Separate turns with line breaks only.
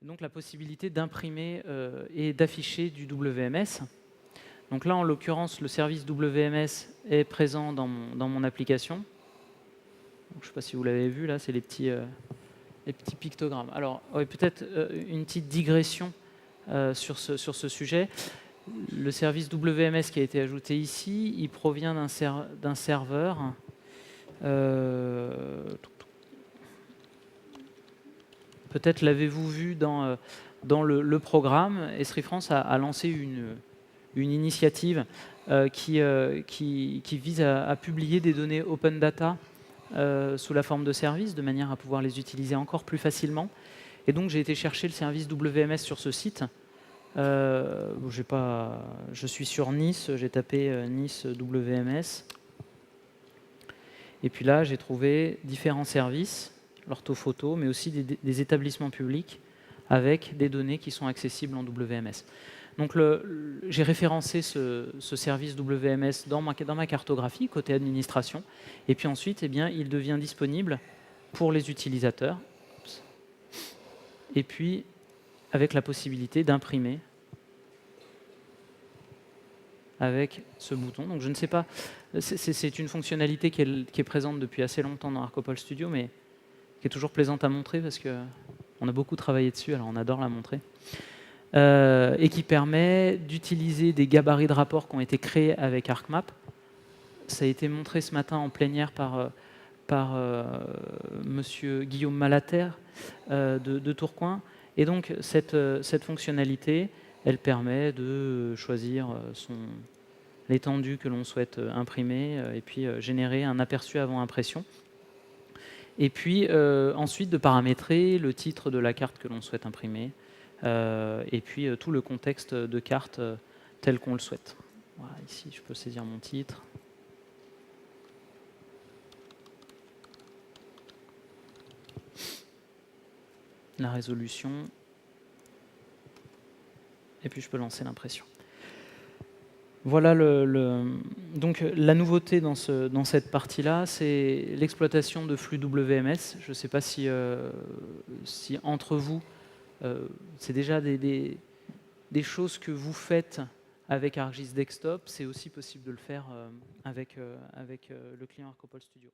Donc la possibilité d'imprimer et d'afficher du WMS. Donc là, en l'occurrence, le service WMS est présent dans mon application. Donc, je ne sais pas si vous l'avez vu, là, c'est les petits pictogrammes. Alors, ouais, peut-être une petite digression sur ce sujet. Le service WMS qui a été ajouté ici, il provient d'un serveur. Peut-être l'avez-vous vu dans le programme. Esri France a lancé une initiative qui vise à publier des données open data sous la forme de services, de manière à pouvoir les utiliser encore plus facilement. Et donc, j'ai été chercher le service WMS sur ce site. Je suis sur Nice, j'ai tapé Nice WMS. Et puis là, j'ai trouvé différents services, l'orthophoto, mais aussi des établissements publics avec des données qui sont accessibles en WMS. Donc, j'ai référencé ce service WMS dans ma cartographie, côté administration. Et puis ensuite, eh bien, il devient disponible pour les utilisateurs. Et puis, avec la possibilité d'imprimer avec ce bouton. Donc, je ne sais pas, c'est une fonctionnalité qui est présente depuis assez longtemps dans Arcopol Studio, mais qui est toujours plaisante à montrer parce qu'on a beaucoup travaillé dessus, alors on adore la montrer. Et qui permet d'utiliser des gabarits de rapport qui ont été créés avec ArcMap. Ça a été montré ce matin en plénière par monsieur Guillaume Malater de Tourcoing. Et donc, cette fonctionnalité, elle permet de choisir l'étendue que l'on souhaite imprimer et puis générer un aperçu avant impression. Et puis, ensuite, de paramétrer le titre de la carte que l'on souhaite imprimer et puis tout le contexte de carte tel qu'on le souhaite. Voilà, ici, je peux saisir mon titre. La résolution. Et puis, je peux lancer l'impression. Voilà donc la nouveauté dans cette partie-là, c'est l'exploitation de flux WMS. Je ne sais pas si entre vous, c'est déjà des choses que vous faites avec ArcGIS Desktop. C'est aussi possible de le faire avec le client Arcopol Studio.